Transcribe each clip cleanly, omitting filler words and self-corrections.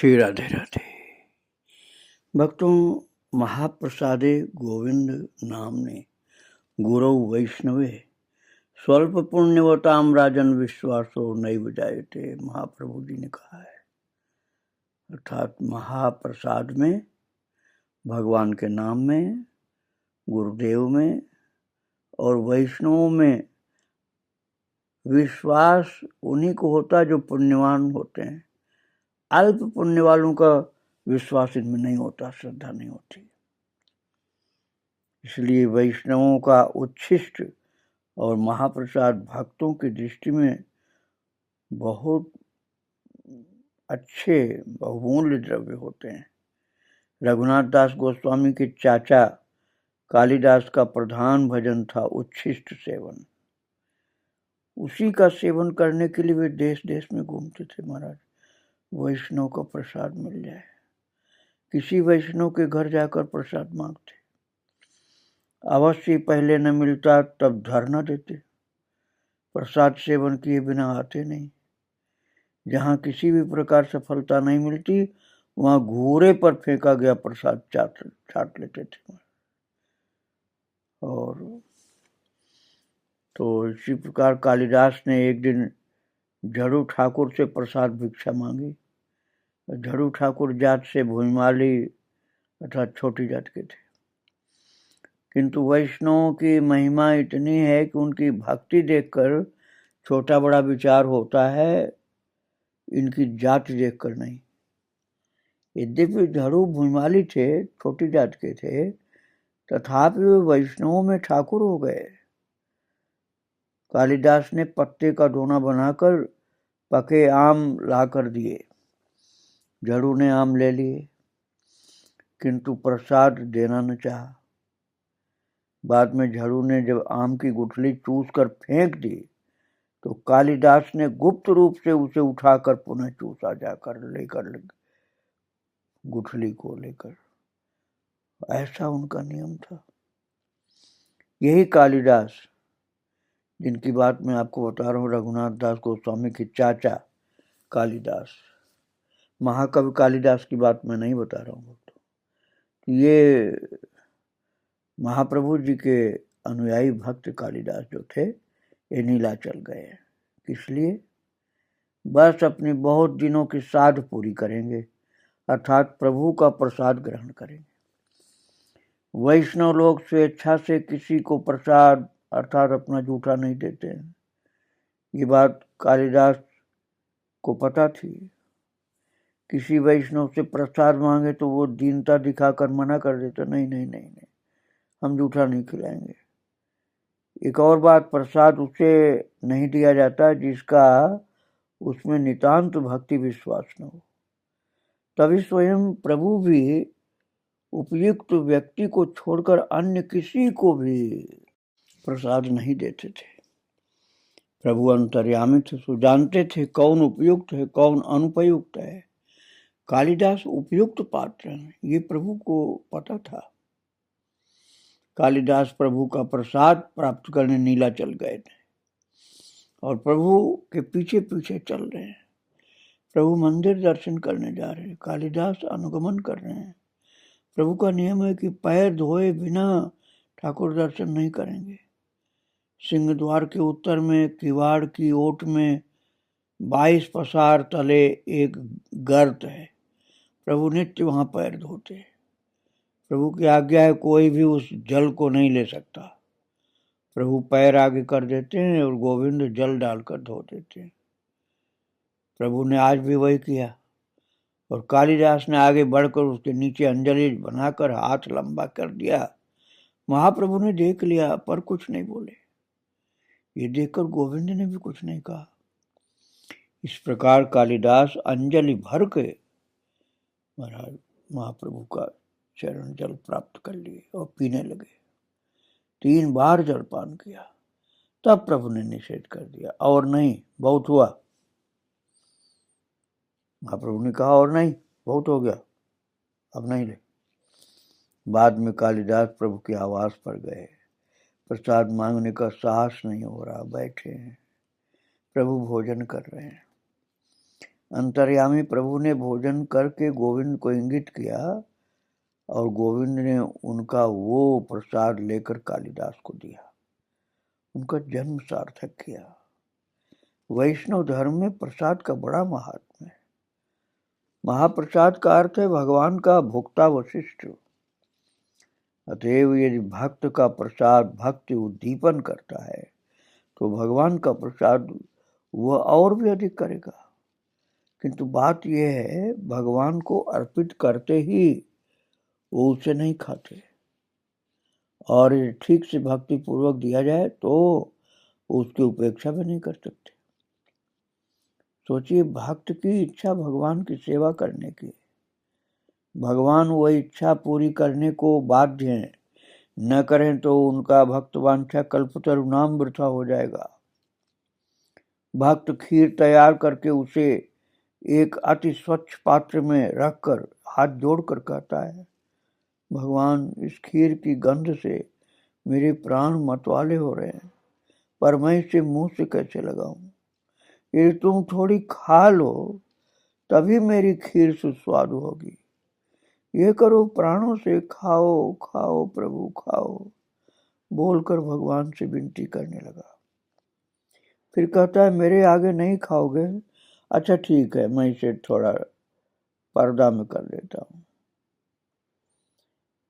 श्री राधे राधे। भक्तों, महाप्रसादे गोविंद नामने गुरौ वैष्णवे स्वल्प पुण्यवताम राजन विश्वासो नैव जायते, महाप्रभु जी ने कहा है। अर्थात महाप्रसाद में, भगवान के नाम में, गुरुदेव में और वैष्णवों में विश्वास उन्हीं को होता जो पुण्यवान होते हैं। अल्प पुण्य वालों का विश्वास इनमें नहीं होता, श्रद्धा नहीं होती। इसलिए वैष्णवों का उच्छिष्ट और महाप्रसाद भक्तों की दृष्टि में बहुत अच्छे बहुमूल्य द्रव्य होते हैं। रघुनाथ दास गोस्वामी के चाचा कालिदास का प्रधान भजन था उच्छिष्ट सेवन। उसी का सेवन करने के लिए वे देश देश में घूमते थे। महाराज, वैष्णव का प्रसाद मिल जाए, किसी वैष्णव के घर जाकर प्रसाद मांगते। अवश्य पहले न मिलता तब धरना देते, प्रसाद सेवन किए बिना आते नहीं। जहाँ किसी भी प्रकार सफलता नहीं मिलती, वहाँ घूरे पर फेंका गया प्रसाद चाट लेते थे। और तो इसी प्रकार कालिदास ने एक दिन झड़ू ठाकुर से प्रसाद भिक्षा मांगी। झड़ू ठाकुर जात से भूमिमाली अर्थात छोटी जात के थे, किंतु वैष्णवों की महिमा इतनी है कि उनकी भक्ति देखकर छोटा बड़ा विचार होता है, इनकी जात देखकर नहीं। यद्यपि झड़ू भूमिमाली थे, छोटी जात के थे, तथापि वे वैष्णवों में ठाकुर हो गए। कालिदास ने पत्ते का दोना बनाकर पके आम लाकर दिए। झड़ू ने आम ले लिए, किंतु प्रसाद देना न चाहा। बाद में झड़ू ने जब आम की गुठली चूस कर फेंक दी, तो कालिदास ने गुप्त रूप से उसे उठाकर पुनः चूसा जाकर लेकर गुठली को लेकर। ऐसा उनका नियम था। यही कालिदास, जिनकी बात मैं आपको बता रहा हूँ, रघुनाथ दास गोस्वामी के चाचा कालिदास, महाकवि कालिदास की बात मैं नहीं बता रहा हूँ। ये महाप्रभु जी के अनुयायी भक्त कालिदास जो थे, ये नीलाचल गए। किस लिए? बस अपनी बहुत दिनों की साध पूरी करेंगे, अर्थात प्रभु का प्रसाद ग्रहण करेंगे। वैष्णव लोग स्वेच्छा से किसी को प्रसाद अर्थात अपना जूठा नहीं देते हैं। ये बात कालिदास को पता थी। किसी वैष्णव से प्रसाद मांगे तो वो दीनता दिखाकर मना कर देते, नहीं नहीं नहीं नहीं, हम जूठा नहीं खिलाएंगे। एक और बात, प्रसाद उसे नहीं दिया जाता जिसका उसमें नितांत भक्ति विश्वास न हो। तभी स्वयं प्रभु भी उपयुक्त व्यक्ति को छोड़कर अन्य किसी को भी प्रसाद नहीं देते थे। प्रभु अंतर्यामी थे, सो जानते थे कौन उपयुक्त है कौन अनुपयुक्त है। कालिदास उपयुक्त पात्र हैं, ये प्रभु को पता था। कालिदास प्रभु का प्रसाद प्राप्त करने नीलाचल गए थे और प्रभु के पीछे पीछे चल रहे हैं। प्रभु मंदिर दर्शन करने जा रहे हैं, कालिदास अनुगमन कर रहे हैं। प्रभु का नियम है कि पैर धोए बिना ठाकुर दर्शन नहीं करेंगे। सिंह द्वार के उत्तर में किवाड़ की ओट में 22 पसार तले एक गर्त है। प्रभु नित्य वहां पैर धोते हैं। प्रभु की आज्ञा है, कोई भी उस जल को नहीं ले सकता। प्रभु पैर आगे कर देते हैं और गोविंद जल डालकर धो देते हैं। प्रभु ने आज भी वही किया और कालिदास ने आगे बढ़कर उसके नीचे अंजलि बनाकर हाथ लंबा कर दिया। महाप्रभु ने देख लिया पर कुछ नहीं बोले। ये देखकर गोविंद ने भी कुछ नहीं कहा। इस प्रकार कालिदास अंजलि भर के महाराज महाप्रभु का चरण जल प्राप्त कर लिए और पीने लगे। 3 बार जलपान किया, तब प्रभु ने निषेध कर दिया, और नहीं, बहुत हुआ। महाप्रभु ने कहा और नहीं, बहुत हो गया, अब नहीं ले। बाद में कालिदास प्रभु के आवास पर गए। प्रसाद मांगने का साहस नहीं हो रहा, बैठे हैं, प्रभु भोजन कर रहे हैं। अंतर्यामी प्रभु ने भोजन करके गोविंद को इंगित किया और गोविंद ने उनका वो प्रसाद लेकर कालिदास को दिया, उनका जन्म सार्थक किया। वैष्णव धर्म में प्रसाद का बड़ा महात्म्य है। महाप्रसाद का अर्थ है भगवान का भोक्ता वशिष्ठ। अतएव यदि भक्त का प्रसाद भक्ति उद्दीपन करता है तो भगवान का प्रसाद वह और भी अधिक करेगा। किंतु बात यह है, भगवान को अर्पित करते ही वो उसे नहीं खाते, और ठीक से भक्ति पूर्वक दिया जाए तो उसकी उपेक्षा भी नहीं कर सकते। सोचिए, भक्त की इच्छा भगवान की सेवा करने की, भगवान वह इच्छा पूरी करने को बाध्य हैं, न करें तो उनका भक्त वांछा कल्पतरु नाम वृथा हो जाएगा। भक्त खीर तैयार करके उसे एक अति स्वच्छ पात्र में रखकर हाथ जोड़कर कहता है, भगवान इस खीर की गंध से मेरे प्राण मतवाले हो रहे हैं, पर मैं इसे मुंह से कैसे लगाऊं? यदि तुम थोड़ी खा लो तभी मेरी खीर सुस्वादु होगी। ये करो, प्राणों से खाओ खाओ प्रभु खाओ, बोलकर भगवान से विनती करने लगा। फिर कहता है, मेरे आगे नहीं खाओगे? अच्छा ठीक है, मैं इसे थोड़ा पर्दा में कर देता हूँ।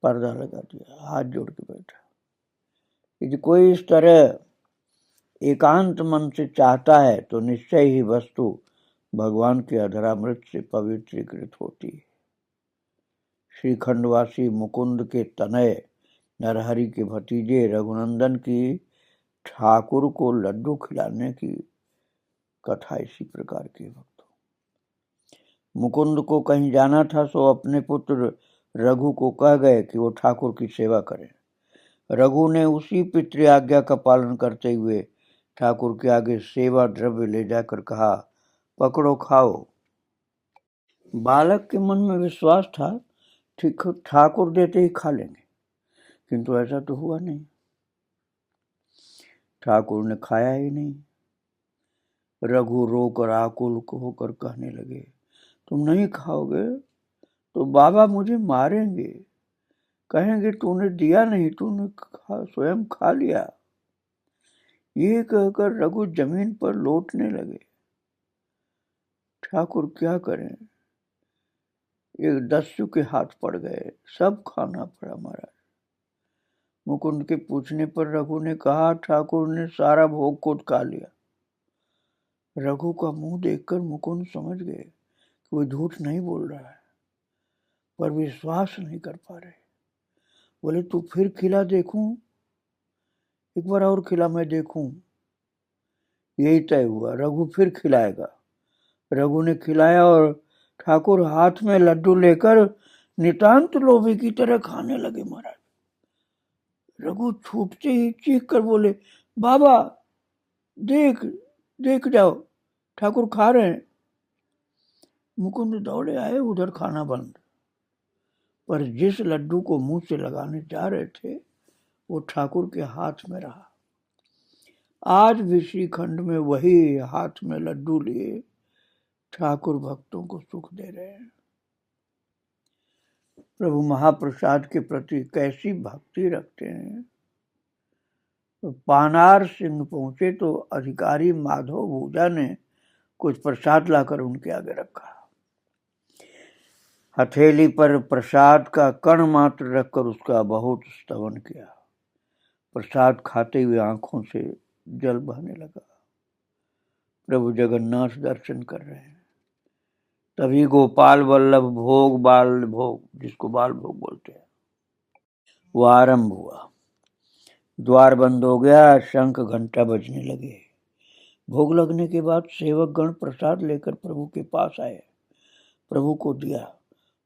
पर्दा लगा दिया, हाथ जोड़ के बैठा। यदि कोई इस तरह एकांत मन से चाहता है तो निश्चय ही वस्तु भगवान के अधरामृत से पवित्रीकृत होती है। श्रीखंडवासी मुकुंद के तनय नरहरि के भतीजे रघुनंदन की ठाकुर को लड्डू खिलाने की कथा इसी प्रकार की। भक्तों, मुकुंद को कहीं जाना था, सो अपने पुत्र रघु को कह गए कि वो ठाकुर की सेवा करें। रघु ने उसी पितृ आज्ञा का पालन करते हुए ठाकुर के आगे सेवा द्रव्य ले जाकर कहा, पकड़ो खाओ। बालक के मन में विश्वास था ठीक ठाकुर देते ही खा लेंगे, किंतु ऐसा तो हुआ नहीं। ठाकुर ने खाया ही नहीं। रघु रोकर आकुल होकर कहने लगे, तुम नहीं खाओगे तो बाबा मुझे मारेंगे, कहेंगे तूने दिया नहीं, तूने स्वयं खा लिया। ये कहकर रघु जमीन पर लौटने लगे। ठाकुर क्या करें, एक दस्यु के हाथ पड़ गए, सब खाना पड़ा महाराज। मुकुंद के पूछने पर रघु ने कहा, ठाकुर ने सारा भोग को खा लिया। रघु का मुंह देखकर मुकुंद समझ गए कि वो झूठ नहीं बोल रहा है, पर विश्वास नहीं कर पा रहे। बोले, तू फिर खिला देखूं, एक बार और खिला मैं देखूं। यही तय हुआ, रघु फिर खिलाएगा। रघु ने खिलाया और ठाकुर हाथ में लड्डू लेकर नितांत लोभी की तरह खाने लगे महाराज। रघु छूटते ही चीख कर बोले, बाबा देख देख जाओ, ठाकुर खा रहे हैं। मुकुंद दौड़े आए, उधर खाना बंद। पर जिस लड्डू को मुंह से लगाने जा रहे थे वो ठाकुर के हाथ में रहा। आज भी श्रीखंड में वही हाथ में लड्डू लिए ठाकुर भक्तों को सुख दे रहे हैं। प्रभु महाप्रसाद के प्रति कैसी भक्ति रखते हैं। तो पानार सिंह पहुंचे तो अधिकारी माधव भूजा ने कुछ प्रसाद लाकर उनके आगे रखा। हथेली पर प्रसाद का कण मात्र रखकर उसका बहुत स्तवन किया। प्रसाद खाते हुए आंखों से जल बहने लगा। प्रभु जगन्नाथ दर्शन कर रहे हैं। तभी गोपाल वल्लभ भोग बाल भोग, जिसको बाल भोग बोलते हैं, वो आरंभ हुआ। द्वार बंद हो गया, शंख घंटा बजने लगे। भोग लगने के बाद सेवक गण प्रसाद लेकर प्रभु के पास आए, प्रभु को दिया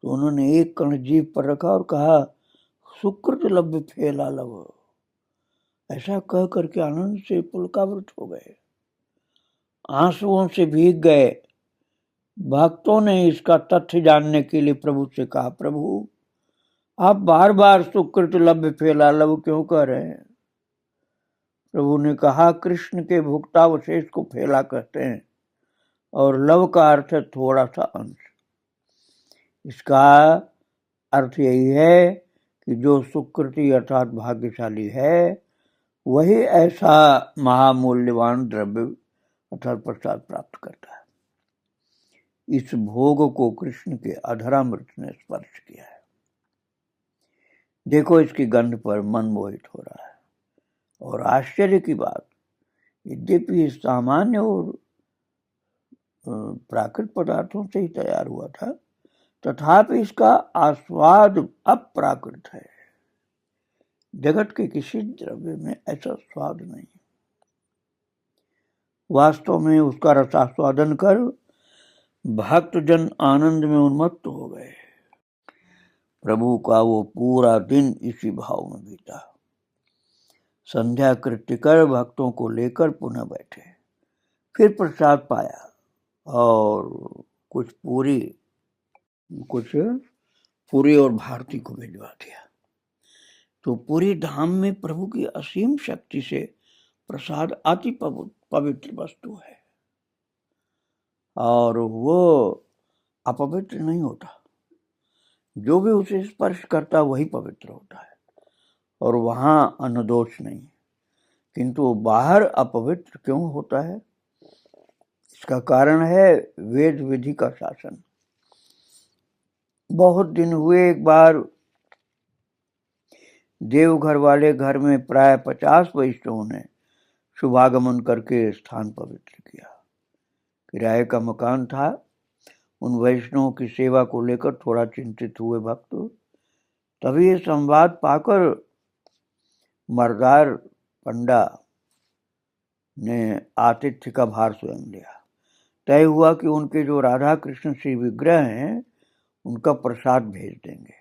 तो उन्होंने एक कण जीभ पर रखा और कहा, सुकृत लभ्य फैला लव। ऐसा कह करके आनंद से पुलकावृत हो गए, आंसुओं से भीग गए। भक्तों ने इसका तथ्य जानने के लिए प्रभु से कहा, प्रभु आप बार बार सुकृत लभ्य फैला लव क्यों कह रहे हैं? प्रभु ने कहा, कृष्ण के भुक्तावशेष को फैला कहते हैं और लव का अर्थ है थोड़ा सा अंश। इसका अर्थ यही है कि जो सुकृति अर्थात भाग्यशाली है वही ऐसा महामूल्यवान द्रव्य अर्थात प्रसाद प्राप्त करता है। इस भोग को कृष्ण के अधरामृत ने स्पर्श किया है। देखो इसकी गंध पर मन मोहित हो रहा है। और आश्चर्य की बात, यद्यपि सामान्य और प्राकृत पदार्थों से ही तैयार हुआ था, तथापि इसका आस्वाद अप्राकृत है। जगत के किसी द्रव्य में ऐसा स्वाद नहीं। वास्तव में उसका रसास्वादन कर भक्तजन आनंद में उन्मत्त हो गए। प्रभु का वो पूरा दिन इसी भाव में बीता। संध्या कृत्य कर भक्तों को लेकर पुनः बैठे, फिर प्रसाद पाया और कुछ पूरी और भारती को भिजवा दिया। तो पूरी धाम में प्रभु की असीम शक्ति से प्रसाद अति पवित्र वस्तु है और वो अपवित्र नहीं होता। जो भी उसे स्पर्श करता वही पवित्र होता है और वहां अनुदोष नहीं। किंतु बाहर अपवित्र क्यों होता है? इसका कारण है वेद विधि का शासन। बहुत दिन हुए एक बार देवघर वाले घर में प्राय 50 वैष्णवों ने शुभागमन करके स्थान पवित्र किया। किराए का मकान था। उन वैष्णवों की सेवा को लेकर थोड़ा चिंतित हुए भक्त तभी ये संवाद पाकर मर्दार पंडा ने आतिथ्य का भार स्वयं लिया। तय हुआ कि उनके जो राधा कृष्ण श्री विग्रह हैं उनका प्रसाद भेज देंगे।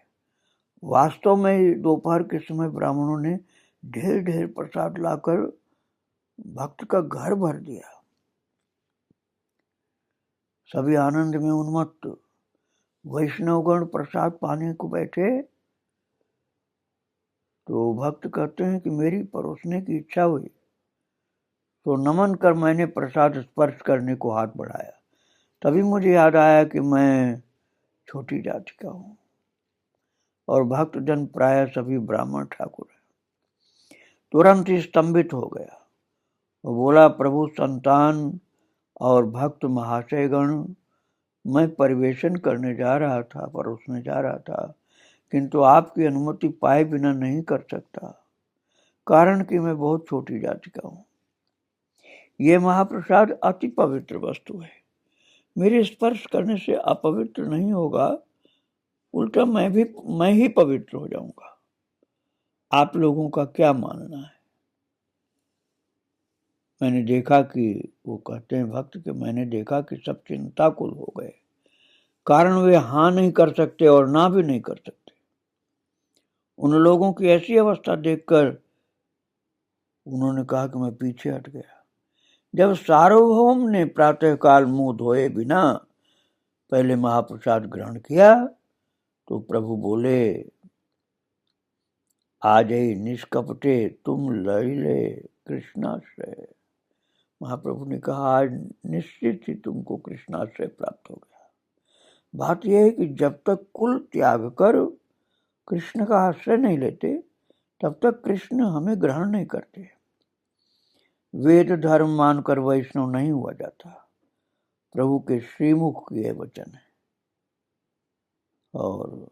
वास्तव में दोपहर के समय ब्राह्मणों ने ढेर ढेर प्रसाद लाकर भक्त का घर भर दिया। सभी आनंद में उन्मत्त। वैष्णवगण प्रसाद पाने को बैठे तो भक्त कहते हैं कि मेरी परोसने की इच्छा हुई तो नमन कर मैंने प्रसाद स्पर्श करने को हाथ बढ़ाया। तभी मुझे याद आया कि मैं छोटी जाति का हूँ और भक्त जन प्राय सभी ब्राह्मण ठाकुर हैं। तुरंत ही स्तंभित हो गया। वो बोला, प्रभु संतान और भक्त महाशयगण, मैं परिवेशन करने जा रहा था, परोसने जा रहा था, किंतु आपकी अनुमति पाए बिना नहीं कर सकता, कारण कि मैं बहुत छोटी जाति का हूँ। ये महाप्रसाद अति पवित्र वस्तु है। मेरे स्पर्श करने से अपवित्र नहीं होगा, उल्टा मैं ही पवित्र हो जाऊंगा। आप लोगों का क्या मानना है? मैंने देखा कि वो कहते हैं भक्त कि मैंने देखा कि सब चिंताकुल हो गए, कारण वे हाँ नहीं कर सकते और ना भी नहीं कर सकते। उन लोगों की ऐसी अवस्था देखकर उन्होंने कहा कि मैं पीछे हट गया। जब सार्वभौम ने प्रातःकाल मुंह धोए बिना पहले महाप्रसाद ग्रहण किया तो प्रभु बोले, आज ही निष्कपटे तुम लैले कृष्णाश्रय। महाप्रभु ने कहा, आज निश्चित ही तुमको कृष्णाश्रय प्राप्त हो गया। बात यह है कि जब तक कुल त्याग कर कृष्ण का आश्रय नहीं लेते तब तक कृष्ण हमें ग्रहण नहीं करते। वेद धर्म मानकर वैष्णव नहीं हुआ जाता। प्रभु के श्रीमुख के वचन है। और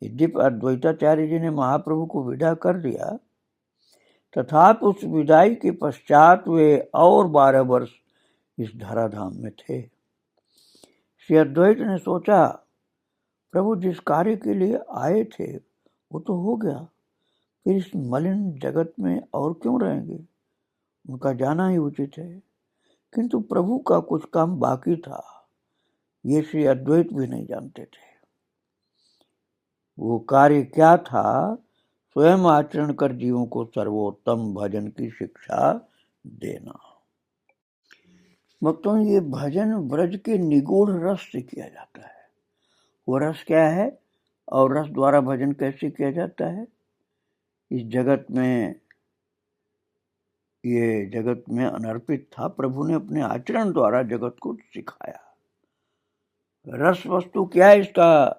यद्यपि अद्वैताचार्य जी ने महाप्रभु को विदा कर दिया, तथापि उस विदाई के पश्चात वे और 12 वर्ष इस धराधाम में थे। श्री अद्वैत ने सोचा, प्रभु जिस कार्य के लिए आए थे वो तो हो गया, फिर इस मलिन जगत में और क्यों रहेंगे? उनका जाना ही उचित है। किंतु प्रभु का कुछ काम बाकी था, ये श्री अद्वैत भी नहीं जानते थे। वो कार्य क्या था? स्वयं आचरण कर जीवों को सर्वोत्तम भजन की शिक्षा देना। भक्तों, ये भजन ब्रज के निगूढ़ रस से किया जाता है। वो रस क्या है और रस द्वारा भजन कैसे किया जाता है? इस जगत में ये जगत में अनर्पित था, प्रभु ने अपने आचरण द्वारा जगत को सिखाया। रस वस्तु क्या है, इसका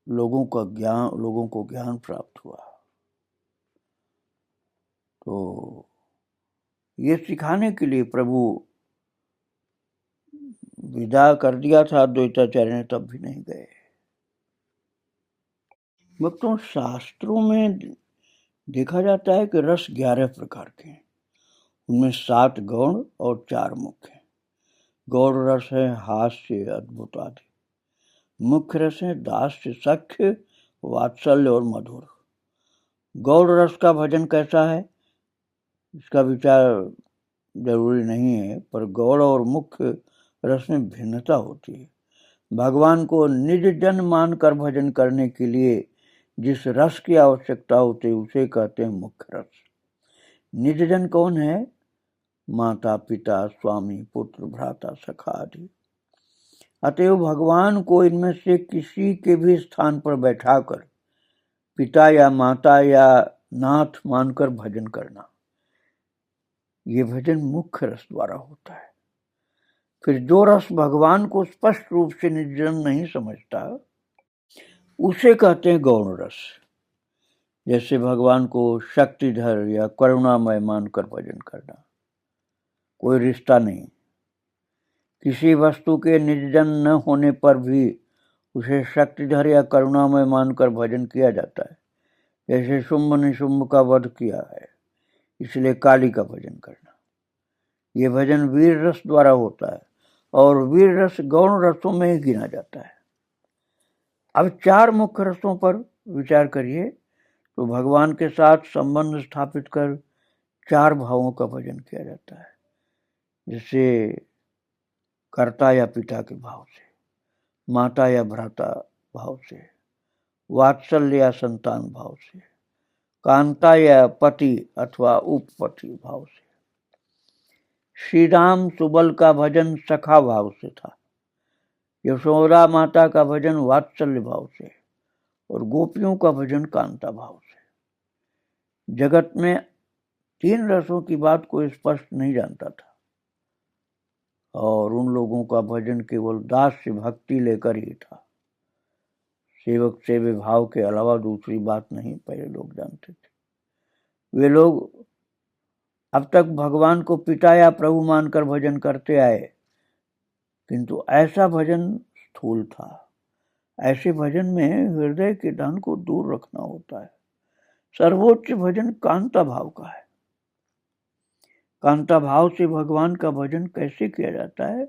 लोगों को ज्ञान प्राप्त हुआ। तो ये सिखाने के लिए प्रभु विदा कर दिया था द्वैताचार्य ने, तब भी नहीं गए। भक्तों, शास्त्रों में देखा जाता है कि रस 11 प्रकार के हैं। उनमें 7 गौण और 4 मुख्य हैं। गौण रस है हास्य, अद्भुत आदि। मुख्य रस है दास्य, सख्य, वात्सल्य और मधुर। गौण रस का भजन कैसा है, इसका विचार जरूरी नहीं है, पर गौण और मुख्य रस में भिन्नता होती है। भगवान को निज जन मानकर भजन करने के लिए जिस रस की आवश्यकता होती है उसे कहते हैं मुख्य रस। निज जन कौन है? माता, पिता, स्वामी, पुत्र, भ्राता, सखा आदि। अतएव भगवान को इनमें से किसी के भी स्थान पर बैठाकर पिता या माता या नाथ मानकर भजन करना, ये भजन मुख्य रस द्वारा होता है। फिर जो रस भगवान को स्पष्ट रूप से निज जन नहीं समझता उसे कहते हैं गौण रस। जैसे भगवान को शक्तिधर या करुणामय मानकर भजन करना, कोई रिश्ता नहीं। किसी वस्तु के निजजन न होने पर भी उसे शक्तिधर या करुणामय मानकर भजन किया जाता है। जैसे शुंभ निशुंभ का वध किया है, इसलिए काली का भजन करना, ये भजन वीर रस द्वारा होता है और वीर रस गौण रसों में ही गिना जाता है। अब 4 मुख्य रसों पर विचार करिए तो भगवान के साथ संबंध स्थापित कर 4 भावों का भजन किया जाता है। जैसे कर्ता या पिता के भाव से, माता या भ्राता भाव से, वात्सल्य या संतान भाव से, कांता या पति अथवा उपपति भाव से। श्री राम सुबल का भजन सखा भाव से था, यशोदा माता का भजन वात्सल्य भाव से और गोपियों का भजन कांता भाव से। जगत में 3 रसों की बात कोई स्पष्ट नहीं जानता था और उन लोगों का भजन केवल दास्य भक्ति लेकर ही था। सेवक सेवे भाव के अलावा दूसरी बात नहीं पहले लोग जानते थे। वे लोग अब तक भगवान को पिता या प्रभु मानकर भजन करते आए, किंतु ऐसा भजन स्थूल था। ऐसे भजन में हृदय के धन को दूर रखना होता है। सर्वोच्च भजन कांता भाव का है। कांता भाव से भगवान का भजन कैसे किया जाता है,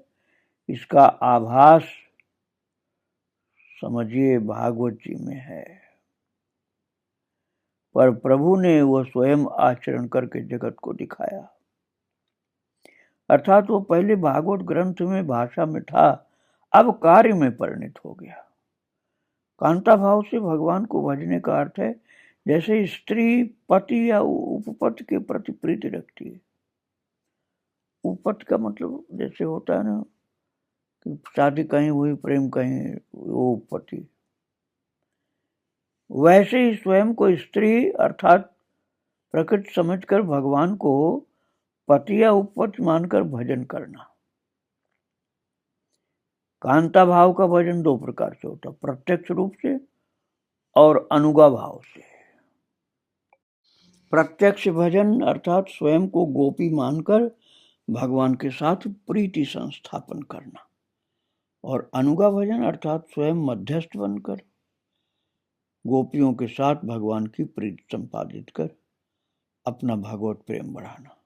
इसका आभास समझिए भागवत जी में है। पर प्रभु ने वह स्वयं आचरण करके जगत को दिखाया। अर्थात वो पहले भागवत ग्रंथ में भाषा में था, अब कार्य में परिणित हो गया। कांता भाव से भगवान को भजने का अर्थ है जैसे स्त्री पति या उपपति के प्रति प्रीति रखती है। उपपति का मतलब जैसे होता है ना कि शादी कहीं हुई, प्रेम कहीं, वो उपपति। वैसे ही स्वयं को स्त्री अर्थात प्रकृति समझकर भगवान को पति या उपपति मानकर भजन करना। कांता भाव का भजन 2 प्रकार से होता है, प्रत्यक्ष रूप से और अनुगा भाव से। प्रत्यक्ष भजन अर्थात स्वयं को गोपी मानकर भगवान के साथ प्रीति संस्थापन करना, और अनुगा भजन अर्थात स्वयं मध्यस्थ बनकर गोपियों के साथ भगवान की प्रीति संपादित कर अपना भागवत प्रेम बढ़ाना।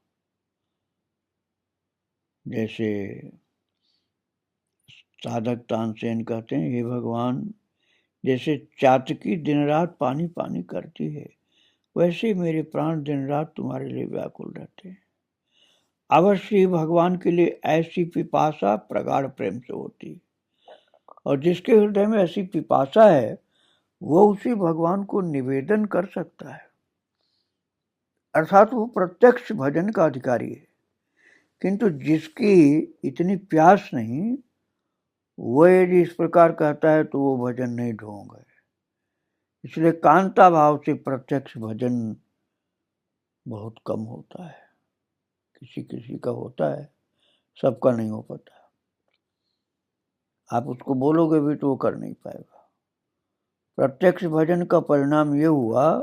जैसे साधक तानसेन कहते हैं, हे भगवान, जैसे चातकी दिन रात पानी पानी करती है, वैसे मेरे प्राण दिन रात तुम्हारे लिए व्याकुल रहते हैं। अवश्य भगवान के लिए ऐसी पिपासा प्रगाढ़ प्रेम से होती, और जिसके हृदय में ऐसी पिपासा है वो उसी भगवान को निवेदन कर सकता है। अर्थात वो प्रत्यक्ष भजन का अधिकारी है। किंतु जिसकी इतनी प्यास नहीं, वो यदि इस प्रकार कहता है तो वो भजन नहीं ढोंग है। इसलिए कांता भाव से प्रत्यक्ष भजन बहुत कम होता है, किसी किसी का होता है, सबका नहीं हो पाता। आप उसको बोलोगे भी तो वो कर नहीं पाएगा। प्रत्यक्ष भजन का परिणाम ये हुआ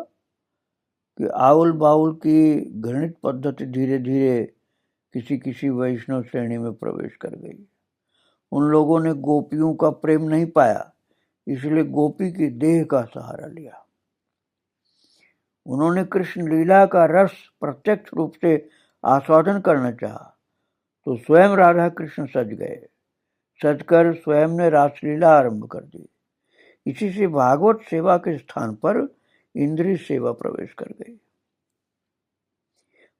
कि आउल बाउल की घृणित पद्धति धीरे धीरे किसी किसी वैष्णव श्रेणी में प्रवेश कर गई। उन लोगों ने गोपियों का प्रेम नहीं पाया, इसलिए गोपी की देह का सहारा लिया। उन्होंने कृष्ण लीला का रस प्रत्यक्ष रूप से आस्वादन करना चाहा, तो स्वयं राधा कृष्ण सज गए। सजकर स्वयं ने रासलीला आरंभ कर दी। इसी से भागवत सेवा के स्थान पर इंद्रिय सेवा प्रवेश कर गई।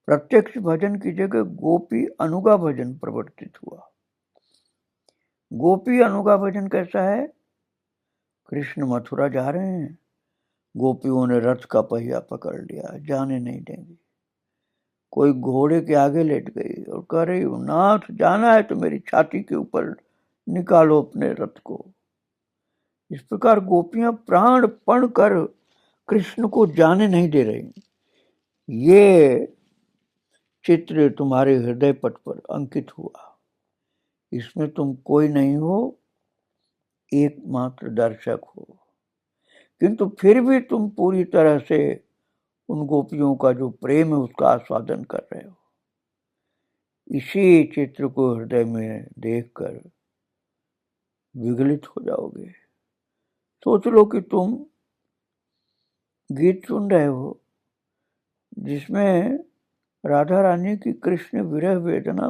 प्रत्यक्ष भजन की जगह गोपी अनुगा भजन प्रवर्तित हुआ। गोपी अनुगा भजन कैसा है? कृष्ण मथुरा जा रहे हैं, गोपियों ने रथ का पहिया पकड़ लिया, जाने नहीं देंगी। कोई घोड़े के आगे लेट गई और कह रही, नाथ जाना है तो मेरी छाती के ऊपर निकालो अपने रथ को। इस प्रकार गोपियां प्राण पण कर कृष्ण को जाने नहीं दे रही। ये चित्र तुम्हारे हृदय पट पर अंकित हुआ। इसमें तुम कोई नहीं हो, एकमात्र दर्शक हो, किंतु फिर भी तुम पूरी तरह से उन गोपियों का जो प्रेम है उसका आस्वादन कर रहे हो। इसी चित्र को हृदय में देखकर विगलित हो जाओगे। सोच लो कि तुम गीत सुन रहे हो जिसमें राधा रानी की कृष्ण विरह वेदना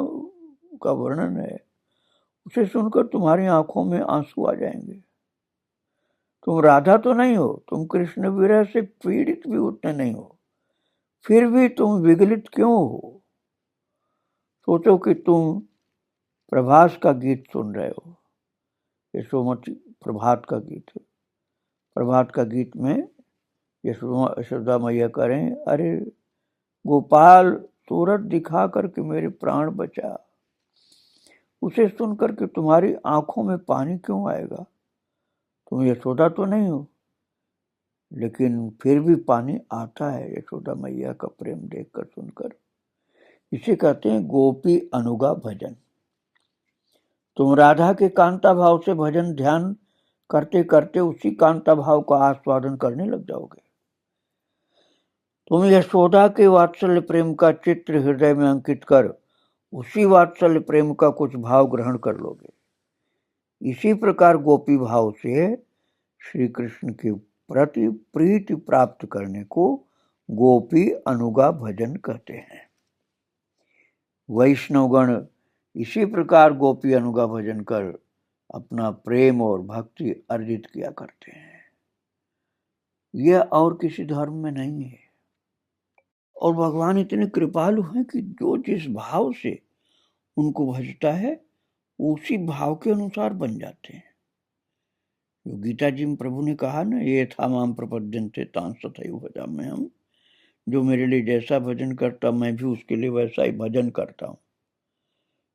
का वर्णन है। उसे सुनकर तुम्हारी आंखों में आंसू आ जाएंगे। तुम राधा तो नहीं हो, तुम कृष्ण विरह से पीड़ित भी उतने नहीं हो, फिर भी तुम विगलित क्यों हो? सोचो कि तुम प्रभास का गीत सुन रहे हो। यशोमती प्रभात का गीत है। प्रभात का गीत में यशोदा मैया करें, अरे गोपाल सूरत दिखा करके मेरे प्राण बचा। उसे सुनकर के तुम्हारी आंखों में पानी क्यों आएगा? तुम यशोदा तो नहीं हो, लेकिन फिर भी पानी आता है यशोदा मैया का प्रेम देखकर सुनकर। इसे कहते हैं गोपी अनुगा भजन। तुम राधा के कांता भाव से भजन ध्यान करते करते उसी कांता भाव का आस्वादन करने लग जाओगे। तुम यशोदा के वात्सल्य प्रेम का चित्र हृदय में अंकित कर उसी वात्सल्य प्रेम का कुछ भाव ग्रहण कर लोगे। इसी प्रकार गोपी भाव से श्री कृष्ण के प्रति प्रीति प्राप्त करने को गोपी अनुगा भजन कहते हैं। वैष्णवगण इसी प्रकार गोपी अनुगा भजन कर अपना प्रेम और भक्ति अर्जित किया करते हैं। यह और किसी धर्म में नहीं है। और भगवान इतने कृपालु हैं कि जो जिस भाव से उनको भजता है उसी भाव के अनुसार बन जाते हैं। जो गीता जी में प्रभु ने कहा ना, ये था माम प्रपद्यन्ते तां तथैव भजाम्यहम् हम, जो मेरे लिए जैसा भजन करता मैं भी उसके लिए वैसा ही भजन करता हूँ।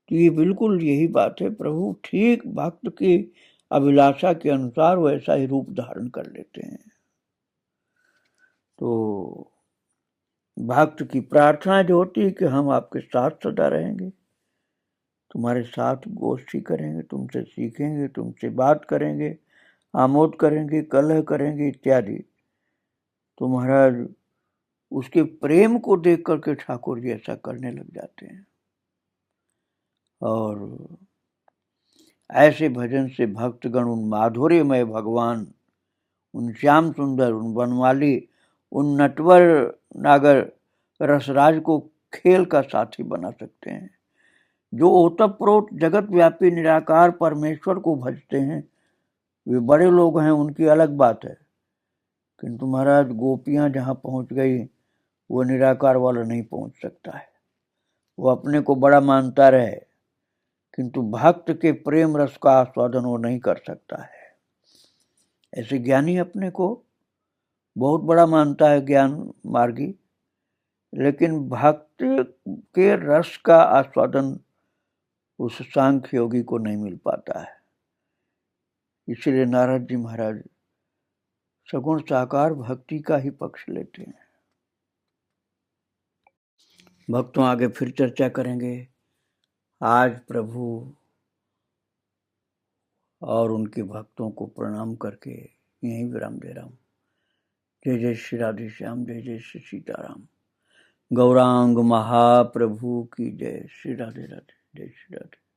तो ये बिल्कुल यही बात है। प्रभु ठीक भक्त की अभिलाषा के अनुसार वैसा ही रूप धारण कर लेते हैं। तो भक्त की प्रार्थना जो होती है कि हम आपके साथ सदा रहेंगे, तुम्हारे साथ गोष्ठी करेंगे, तुमसे सीखेंगे, तुमसे बात करेंगे, आमोद करेंगे, कलह करेंगे इत्यादि। तो महाराज उसके प्रेम को देख करके ठाकुर जी ऐसा करने लग जाते हैं। और ऐसे भजन से भक्तगण उन माधुर्यमय भगवान, उन श्याम सुंदर, उन बनवाली, उन नटवर नागर रसराज को खेल का साथी बना सकते हैं। जो ओतप्रोत जगत व्यापी निराकार परमेश्वर को भजते हैं वे बड़े लोग हैं, उनकी अलग बात है, किंतु महाराज गोपियां जहां पहुंच गई वो निराकार वाला नहीं पहुंच सकता है। वो अपने को बड़ा मानता रहे किंतु भक्त के प्रेम रस का आस्वादन वो नहीं कर सकता है। ऐसे ज्ञानी अपने को बहुत बड़ा मानता है, ज्ञान मार्गी, लेकिन भक्त के रस का आस्वादन उस सांख्य योगी को नहीं मिल पाता है। इसलिए नारद जी महाराज सगुण साकार भक्ति का ही पक्ष लेते हैं। भक्तों आगे फिर चर्चा करेंगे। आज प्रभु और उनके भक्तों को प्रणाम करके यहीं विराम दे रहा हूँ। जय जय श्री राधे श्याम, जय जय श्री सीताराम। गौरांग महाप्रभु की जय। श्री राधे राधे, जय श्री राधे।